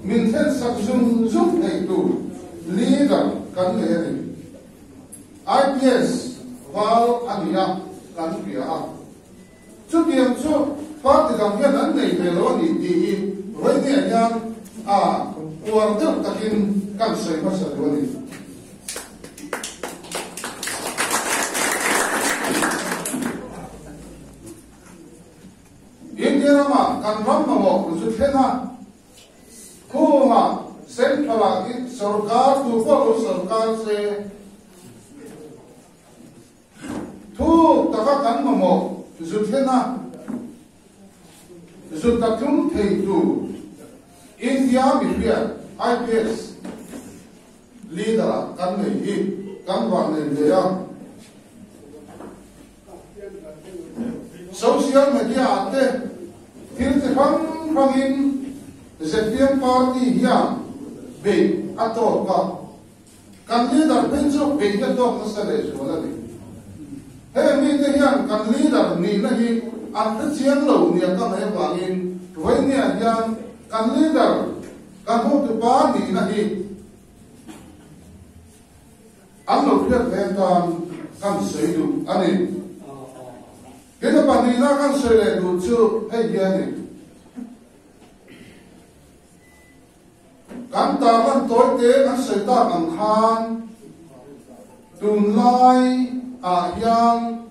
min then sak zum thei tu leader kan le ni IPS wal ania kan pia chu tiam chu phát thì dòng hiện ấn này về lối thì với tiền nhân uổng được tất nhiên càng sấy phát sở luôn đi yên kia mà càng lắm mà một cũng chút thế na khu mà xem phải là cái sở cá tu qua của sở cá sẽ thu tất cả cán mà một chút thế na dù tập trung thầy tu India Biblia IPS leader kan này hi kan vào này về social media ate thiếu thì phăng in ZPM party hiya be ato kan leader bên chỗ be cái đó nó sẽ để chỗ là gì hey mình cái hiya kan leader ni là hi anh thích chiến lầu niệm các này vàng in với niệm yang kan leader kan hỗ trợ ba ni là hi anh lục việc về toàn kan sử dụng anh ấy cái đó bạn đi ra kan sử dụng đủ chưa hay gì này kan ta kan tối tế kan sử ta kan khan tun lai yang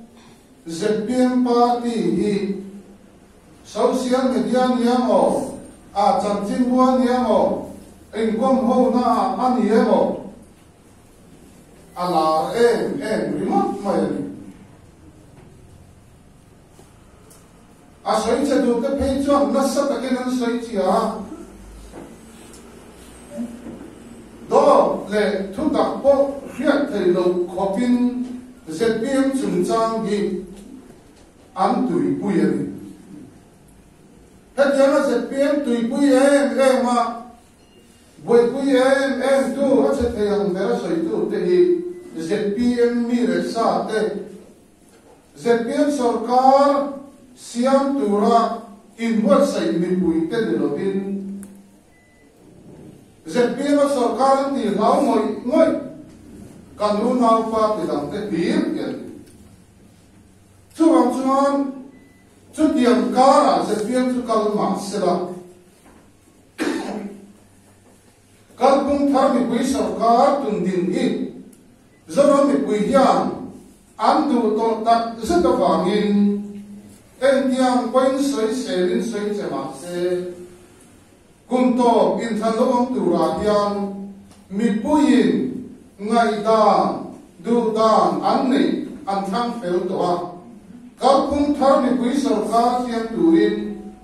ZPM party hi social media niang o chan chin bua niang o eng kom ho na ani o ala em remote mai soi che du cái page chuan na sa ta ken an soi chi do le thu tak po hiat thei lo khopin ZPM chung chang hi an tui pui ani hết giờ nó ZPM tui pui em mà bồi pui em tu hết sẽ thấy hàng bé sợi tu thế thì ZPM mi re sa thế ZPM sarkar siam tu ra in what say mi pui thế de lo bin ZPM sarkar ti lau ngoi kan lu nau pa ti dang te bir ke chu wang chuan chu tiam kara ZPM chu kalma sela kalpung thar mi pui sarkar tun din hi zoro mi pui hian an du to tak zeta wangin en tiang point soi selin soi chema se kum to in thalom tu ra hian mi puin ngai dan du dan an nei an thang fel to a kalpung thar mi pui sarkar hian turin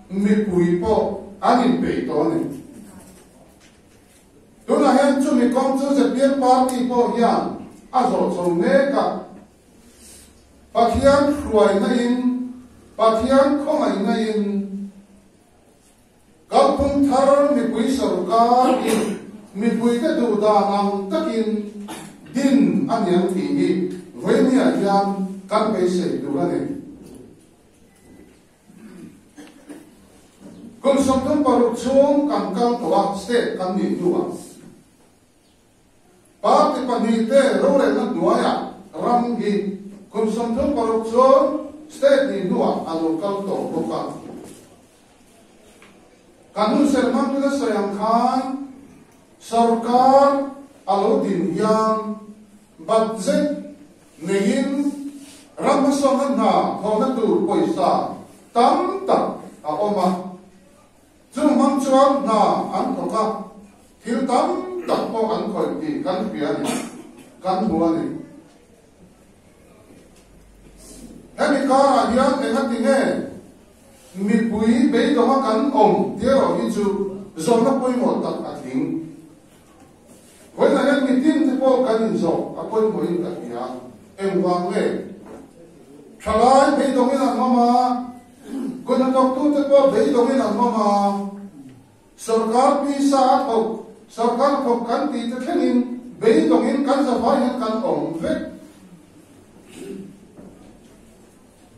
mi pui po anin pe to ne tuna hen chu mi kom chu ZPM party po hian azo chong ne ka pathian hruai na in pathian khomai na in kalpung thar mi pui sarkar in mi pui te du da nam takin din anyang ti hi voini hian kan pe se du la ne kun somtum paruk chung kan kal to state kan ni duwa pa te pani te rore na duaya ram gi kun somtum paruk chung state ni duwa alo kal to boka kanun serman tu na sayang khan sarkar alo din yang budget nehin ramasongan na thona tu poisa tam tak a oma chung mang chuan na an thoka thil tam tak po an khoi ti kan pia ni kan bua ni hemi kara hian ne hati nge mi pui be do ma kan om tiero hi chu zona pui mo tak a thing với là nhân mình tin thì cô cần nhìn rõ à quên của những cái gì em hoàng về trả lại bây giờ cái là mà cô nó đọc tu thì cô bây giờ cái là mà sarkar pisa học sarkar học cần thì tất nhiên bây giờ cái cần sẽ phải những cần ổn về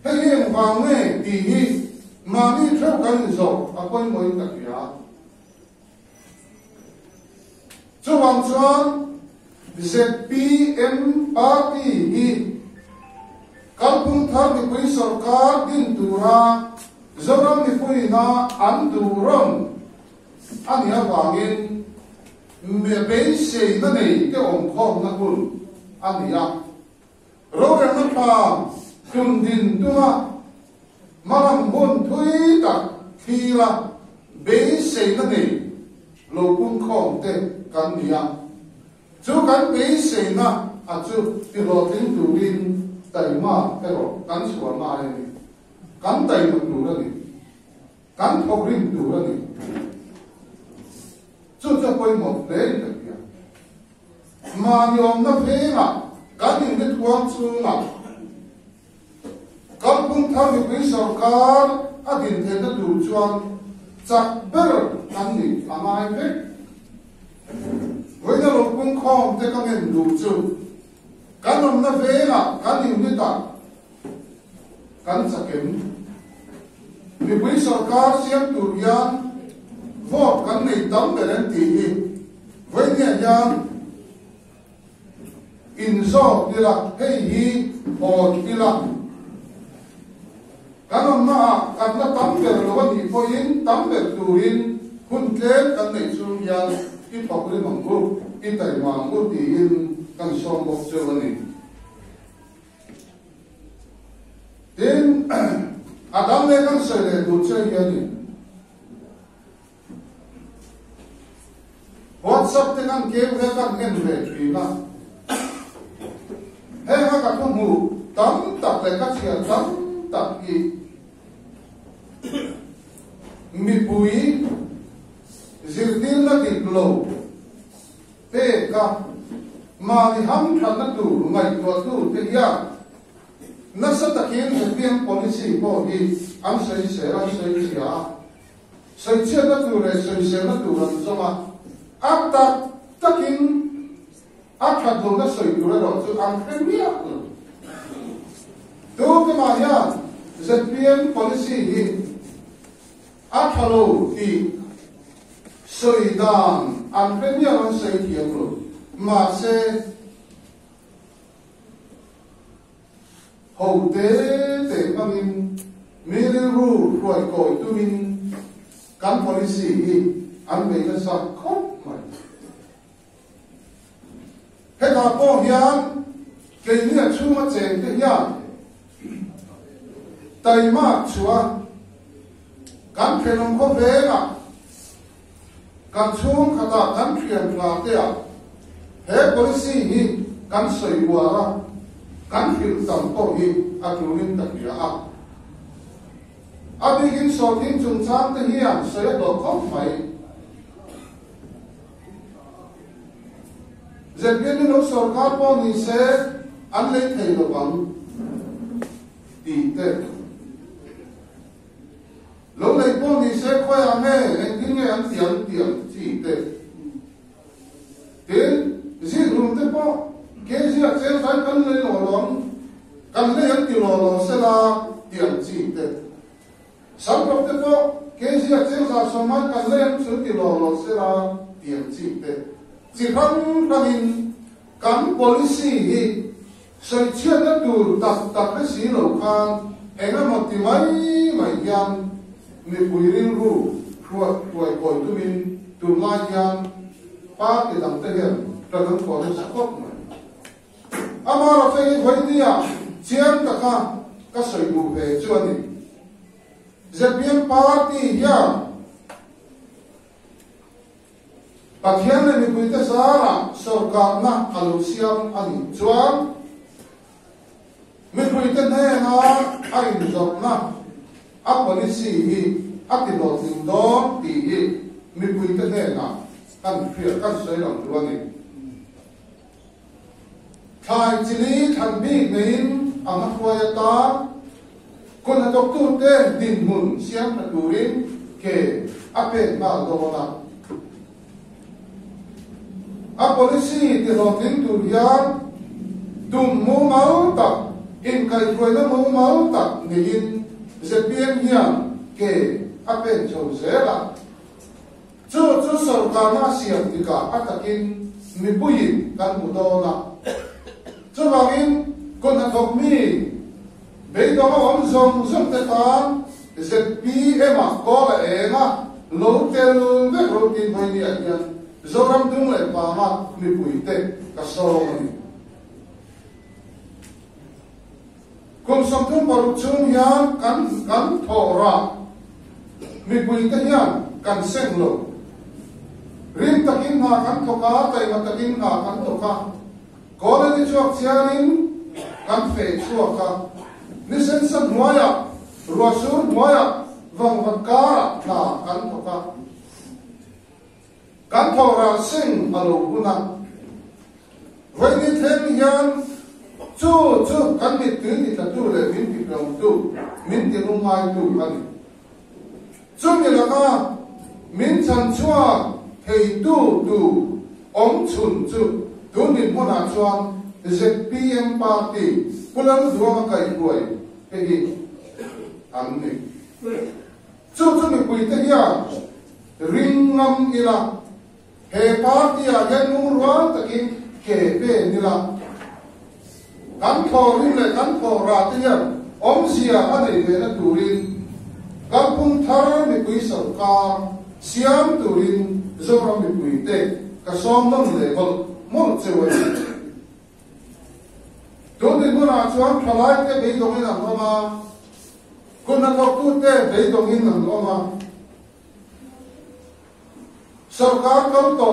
thế em hoàng về thì mà đi theo cần nhìn rõ à quên của những cái gì chuang chuan ZPM party hi kalpung thar ni pui sarkar din tura zoram ni pui na an duram ani awangin me be sei na nei ke om khom na kun ani ya roger na pa kum din tuma maram bon thui ta khila be sei na nei lo kun khom te kan ni ya chu kan be sei na a chu ti lo tin turin tai ma pero kan suan ma ni kan tai ma tu ni kan thok rin tu ni chu chu poi mo le ni ya ma yom na phe ma kan ni mit kwang chu ma kan pung tham ni pui sarkar a din the na tu chuan chak ber kan ni amai pe với nó lục cũng không thế các em đủ chu cán ông nó về là cán nhiều như ta cán sạc kiếm vì quý sở cá xem tù gian vô cán này tấm để lên tỷ với nhà gian in do đi là hay hi hồ đi là cán ông nó cán nó tấm về là vấn đề phơi in tấm về tù in hun kết cán này xuống gian ít học lên bằng ngũ ít tài hoàng ngũ thì in càng song một chơi này đến Adam này càng sợi để đồ chơi cái này WhatsApp thì càng kéo theo càng nghe về thì là hay các con ngủ tắm tập lại các chuyện tắm tập gì mi bùi zirtil na tiklo pe ka ma ni ham than na tu ngai to tu te ya na sa takin zirtil policy po hi am sai sia sai che na tu re sai se na tu ran zoma akta takin akha do na sai tu re ro chu am premier tu ke ma ya zirtil policy hi akhalo hi soi dan an premier an sei thiam lo ma se ho te bangin miri ru roi koi tu min kan policy hi an me na sa khop mai he ta po hian ke ni a chu ma chen te ya tai ma chua kan phenom ko ve na kan chung khata kan thiam nga te a he policy hi kan soi wara kan fil tam to hi atlunin takya a abigin so tin chung chang te hi an soi do khom mai zebien no sarkar po ni se an le thei lo bang ti te lo nei po ni se khoi a me en tin nge an tiang chi te tin zin rum te po ke zia chen sai kan le lo long kan le an ti lo se la tiang chi te sam pro te po ke zia chen sa so ma kan le an chu ti lo se la tiang chi te chi ran in kan policy hi sai chen na tu tak pe si lo khan enga mo ti mai yan mi puirin ru ruột tuổi cội tu min tu lai yan pa ti dam te hian ta kan ko le sakop mai ama ra fe hoi ni ya chiam ta ka soi du ve chuani ZPM party ya pathian le mi pui te sara sarkar na alusiam ani chuan mi pui te ne na ai zop na a policy hi a ti lo tin do ti hi mi pui te ne na kan phia kan soi lam tu ani thai chili than bi nein ama khwaya ta kon ha tok tu te din mun siam na turin ke a pe ma do na a policy ti lo tin tu ya tum mu mau ta in kai khoi na mu mau ta nein ZPM hian ke apen cho zela chu sarkana siam tika atakin mipuyin kan mudona chuwangin kon athok mi beidonga om zong zong te kan ZPM kola enga lotel ve rotin bhai yan zoram dung le pa ma mipuite ka song kum samthum paru chung yan kan thora mipuite yan kan senglo rim takin ha kan thoka tai ma takin ha kan thoka kola ni chuak chianin kan fe chuaka ni sen san moya ruasur moya vang vakara na kan thoka kan thora sing alo guna vai ni them yan chu kan ni tu ni ta tu le min ti long tu min ti lu mai tu kan chung ni la ka min chan chua thei tu om chun chu tu ni mo na chuan ZPM party pulang duwa kai buai pegi ang ni chu ni pui te ya ringam ila he party a gen numruan takin ke pe nila kan thorin le kan thora te ya om sia anei ve na turin kampung thar mi pui sarkar siam turin zoram mi pui te ka som nam level mo chewe do de guna chuan thalai te be dong in ama kuna thok tu te be dong in ama sarkar kam to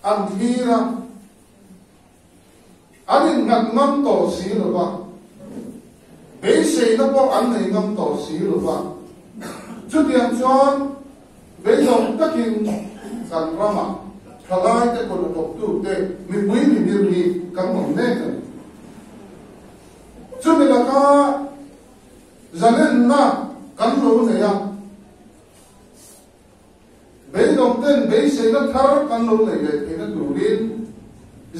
an hira anin ngat ngam to si lo ba be sei na po an nei ngam to si lo ba chu tiang chuan be dong takin kan rama thalai te ko thok tu te mi pui mi dir ni kan mong ne kan chu mi la ka zanen na kan lo ne ya be dong ten be sei na thar kan lo ne ge te na turin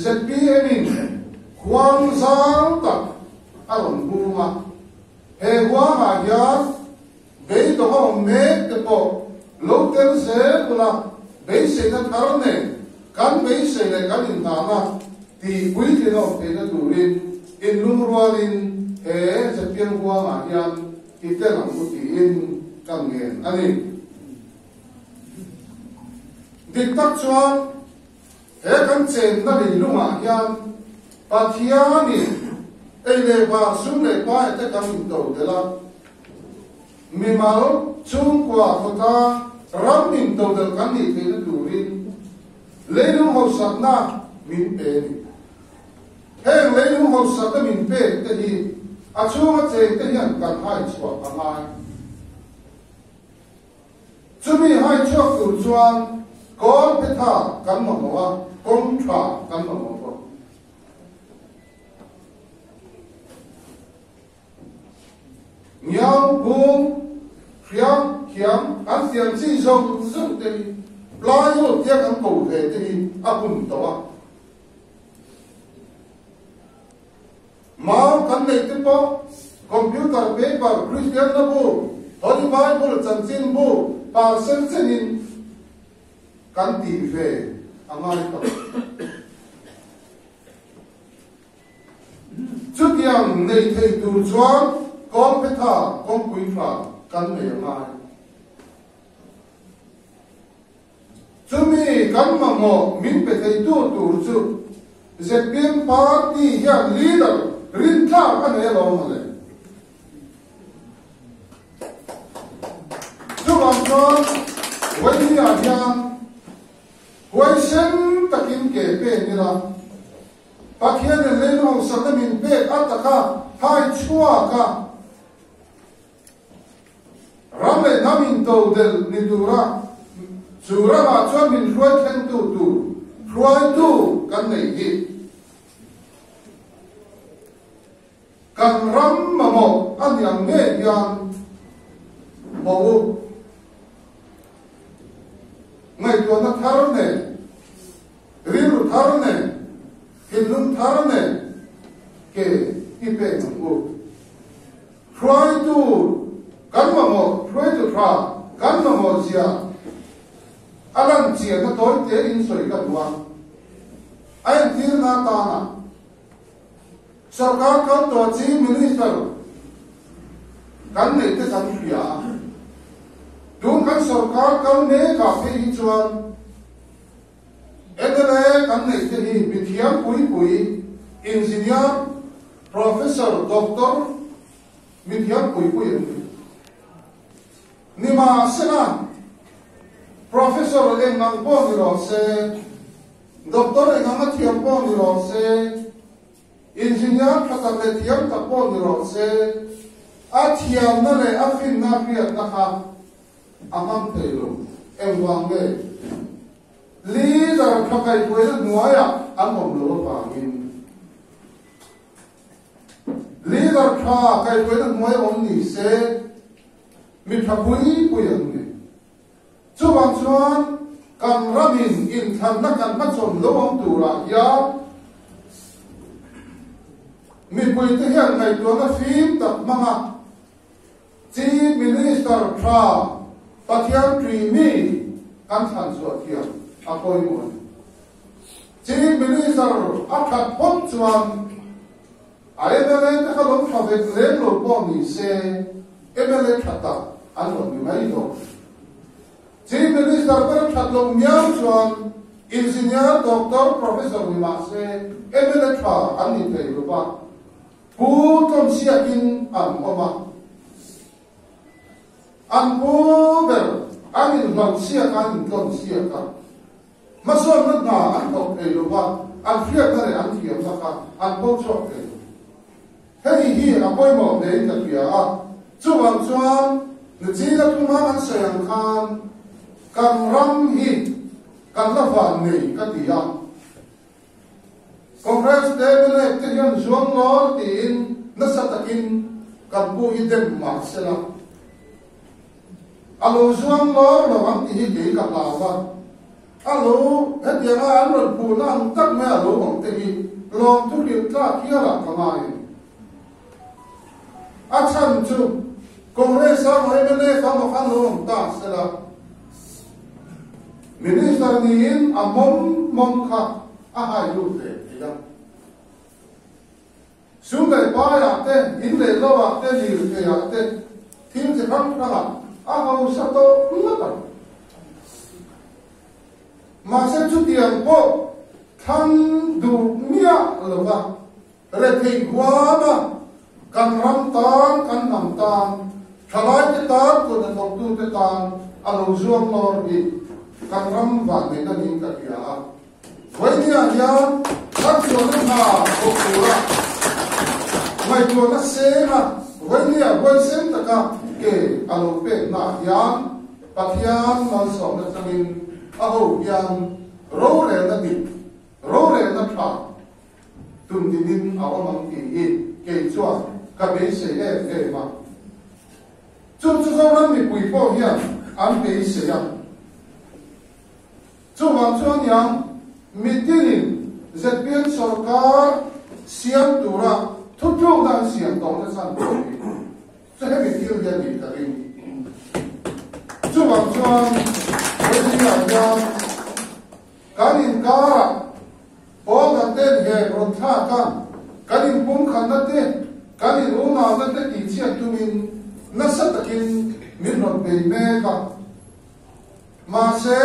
ZPM in huang zang tak aron buma he huang ha ya be dong ha me te po local se pula be sei na thar ne kan be sei le kan in na na ti pui te no te na turin in lumrualin he ZPM huang ha ya kita lang uti in kan ngen ani diktak chuan he kan chen na li lunga hian pathiani ei le ba sum le pa te kan do de la mi mal chung kwa thota ram min do de kan ni te na turin le lu ho sat na min pe ni he le lu ho sat na min pe te hi a chuma che te hian kan hai chwa amai chumi hai chwa ku chuan kon pe tha kan mo wa kon tha kan mo ko nyang bum khiam khiam an siam chi zong zong te lai lo tia kan ko he te apun to wa ma kan nei te po computer paper christian na bu holy bible chan chin bu pa sen chenin kan ti ve amai to chút yang nei thei tu chuan kon pe tha kon pui pha kan nei mai chumi kan ma mo min pe thei tu chu ZPM party ya leader rin tha kan ne lo ma le chu bang chuan wai ya yang wai sen takin ke pe ni la pathian le no sa min pe ataka hai chua ka ramle namin to del ni dura chura ma chua min ruai khen tu ruai tu kan nei hi kan ram ma mo an yang ne yang mo ngai to na thar ne riru thar ne hilum thar ne ke hi pe ngu try to kan ma mo try to tra kan ma mo sia alam chia na toy te in soi ka duwa ai tin na ta na sarkar kan to chief minister kan nei te kan pia dung kan sarkar kan ne ka pe hi chuan edele kan nei te hi bithiam pui engineer professor doctor bithiam pui ni ma sena professor engang po ni ro se doctor engang thiam po ni ro se engineer khatak le thiam ta po ni ro se a thiam na le a fin na riat na kha amam te lo engwang le leader khakai ko le nuaya amom lo pa ngin leader kha kai ko le nuaya om ni se mi thapui puyan ni chuan chuan kan ramin in than na kan ma chom lo om tura ya mi pui te hian ngai to na phim tak manga chief minister tha pathian tri mi kan than so thiam apoi mo chief minister akhat pom chuan ai na le ta kalom phavet le lo po ni se emele thata an lo mi mai do chief minister per thatlong miao chuan engineer doctor professor ni ma se emele tha an ni te lo pa pu tom sia in am oma an pu ber an in lo sia kan tom sia ka ma so na an to te lo pa an fia ka le an thiam na ka an po cho te hei hi a poi mo de ka pia a chuan chuan ni chi la tu ma an sayang khan kan ram hi kan la van nei ka ti ya congress de le te yan zuang lo tin na sa takin kan bu hi dem ma sela alo zuang lo lo ang ti hi ke ka la wa alo he dia ma an ro pu na ang tak me alo ong te hi long tu ri ta kia la ka mai a chan chu congress a mo emele fa mo khan lo ta sela minister ni in a mom kha a hai lu te ya su le pa ya te in le lo wa te ni te ya te thim se kham ra a ho sa to ma ta ma se chu tiang po tham du mia lo wa re thei kwa ma kan ram tan kan nam tan thalai te ta ko na tok tu te tan a lo zuam lor bi kan ram van ne na nin ka pia wai ni a ya thak yo na ha ko pura mai to na se na wai ni a wai sem ta ka ke alo pe na yan pathian man som na changin a ho yan ro le na ni ro le na tha tum din a wa mang ki ke chua ka be se e ma chu chu zo ram mi pui po hian an be se ya chuan chuan yang meeting zbian sarkar siam tura thuthau dan siam tong na san ko se he meeting ya ni ka ring chuan chuan wei ya kanin ka o na ten he ron tha ka kanin pum khan na te kanin u na na te ti chia tumin na sa takin min ron pe me ka ma se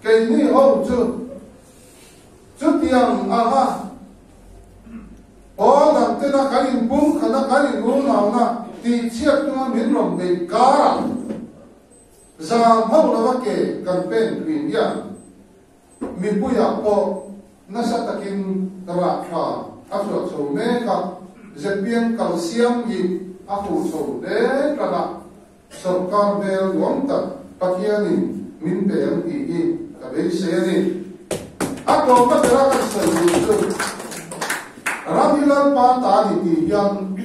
cái ni hậu chú tiang à ha ô làm thế nào cái gì bung cái nào cái gì bung nào na thì chiếc chúng ta miễn lòng để cá ra hậu là cái campaign green ya mình bây giờ có nó sẽ takin ra pha áp dụng số mấy cái dịch biến calcium gì áp dụng số để cái nào sarkar bel luang tak pakianin min bel i kabei seni ako patera ka salu rabilan pa ta ni yan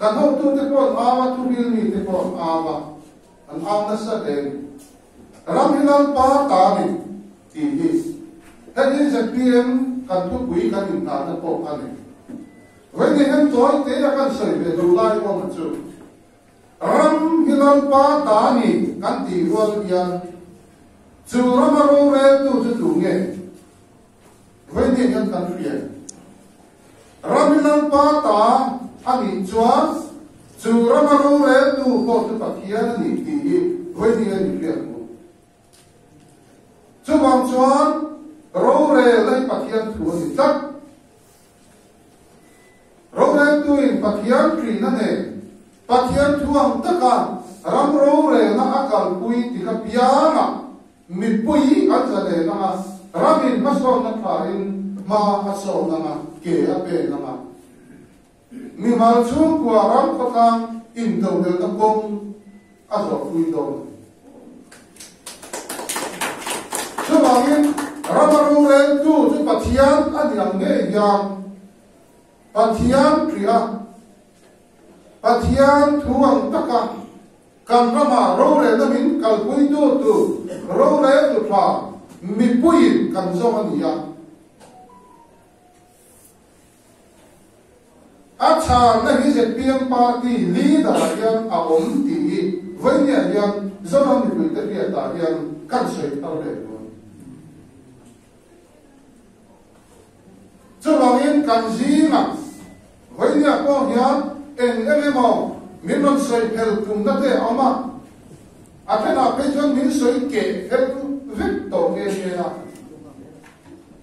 kanho tu te pon awa tu bil ni te pon awa an awa sa den rabilan pa ta ni ti hi tadi zapiem kan tu bui kan in ta na po kan ni when they have toy te ya kan sai be do lai ko ma chu ram hilan pa ta ni kan ti wal yan chu ramaro re tu chu tu nge với niệm nhân căn phiền raminan pa ta ani chuan chu ramaro re tu po tu pathian ni ti với niệm nhân phiền chu bang chuan ro re lai pathian thu ni tak ro re tu in pathian tri na ne pathian thuang taka ram ro re na akal pui ti ka piana mi pui anjale na ramin maso na thain ma aso na ke ape na mi mal chung kwa ram ko kang in do del na kong aso pui do so bangin ram ro re tu tu pathian adiang ne yang pathian priya pathian thuang taka kan rama ro re na min kal pui tu tu ro re tu tha mi pui kan zo ania acha na hi je piang party leader yan a om ti với nhà yan zo na mi pui te pia ta yan kan soi tao le cho lòng yên kan ji na với nhà ko yan en elemo min non soi pel kum na te ama athena pe jon min soi ke el vek to ke na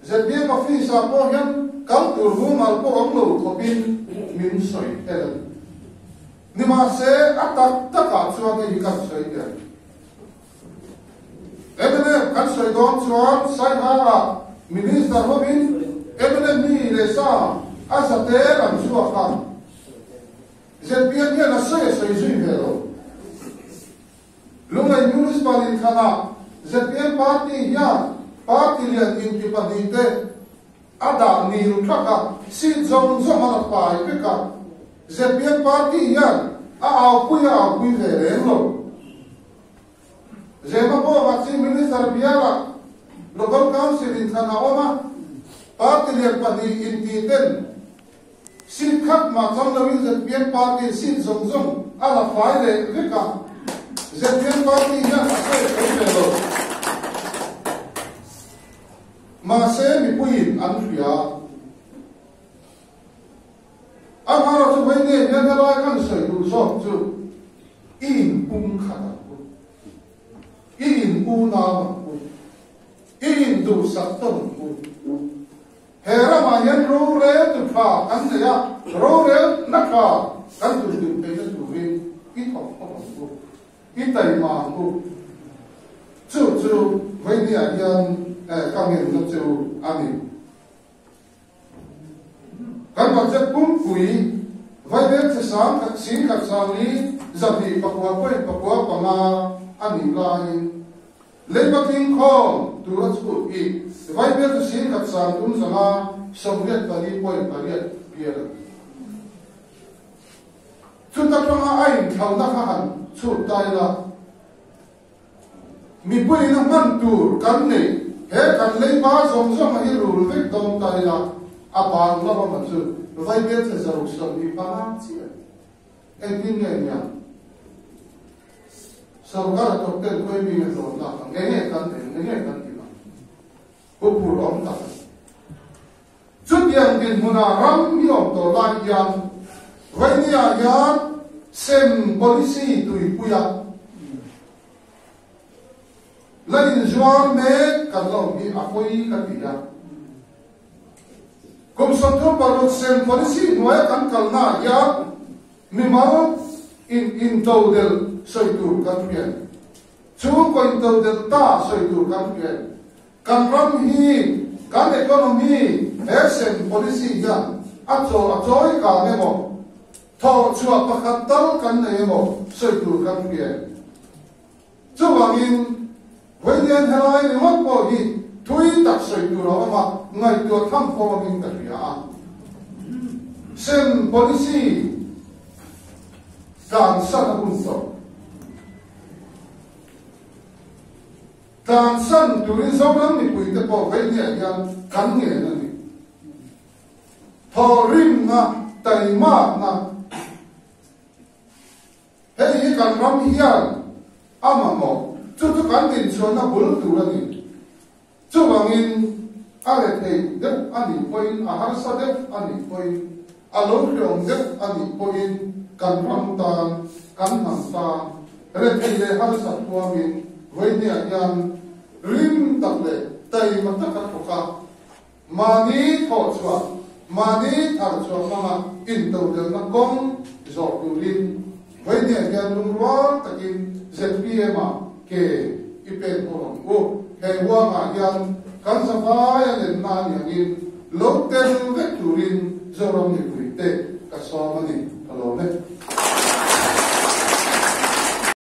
zebia office a po yan kal tur hu mal po ong lo ko bin min soi el ni ma se atak taka chuan ni kan soi ke ebene kan soi don chuan sai ha minister robin ebene mi le sa asate kan chuwa kan zebia ni na soi zui velo lungai municipal in khana zebia party ya party lian in ki panite ada ni ruthaka si zong zong ala pai peka zebia party ya a pui ve lo zema po vachi minister biala local council in khana oma party lian pani in ti ten sin khap ma chang lo in zebia party sin zong zong ala pai le veka zebia party ya ase lo mà sẽ bị quên ăn phia anh nói cho mấy người nhân ra cái sợi đủ số chứ in bung khát in bu nào in đủ sắc tông hè ra mà nhân rô rê từ pha anh này à rô rê nát pha anh từ từ bên từ bên ít học không ít tay mà không chú mấy người nhân cao nghiền nó chịu amin các bạn sẽ bung quỷ vai đến sẽ sáng các xin các sáng lý giờ thì bạc qua mà amin lại lấy bạc kinh khom tu rất gut ý vai đến sẽ xin các sáng đúng rằng sông liệt và đi quay và liệt kia chúng ta trong ai thầu na hẳn chút tay là mi bui na man tur kan nei he kan lei ba zong zong hi rul vek dom tai la apang la ma chu vai bet se zaruk som ni pa na chi en tin nge nya sarkar to tel koi mi me zon la nge kan ti na ko pur om ta chút yang din muna ram mi om to la yang vai ni ya sem policy tui puya lần doan mẹ cần lòng đi apoi cái gì đó cùng sản xuất bảo vệ sen policy nói cần cần na ya mi mau in tàu del soi tur kan phiền chú có in tàu del ta soi tur kan phiền kan ram hi kan economy sen policy ya achoi ka me mo tho chua pakhat tal kan nei mo soi tur kan phiền chú wangin với nhân thế này thì mất bỏ đi thui đặt sợi tu đó mà ngày tu tham phô mình đặt ra xem policy càng sát hơn tốt càng sát tu đi sau đó thì quỳ tập bỏ với nhân cắn nghĩa này thò rim na tay mát na thế thì càng rắm hiền ama mo chu kan tin chuan na bul tu ani chu wangin ale thei de ani point a har sa de ani point a lo hlong de ani point kan ram ta kan nam ta re thei le har sa tuamin voinia yan rim tak le tai ma ta ka thoka mani tho chwa mani thar chwa mama in to de na kong zo tu lin voinia yan lung ro takin zpm ke ipen horon ko he wa ma yan kan sa fa ya len na yang local vectorin zorom ni kuite ka so mani alo ne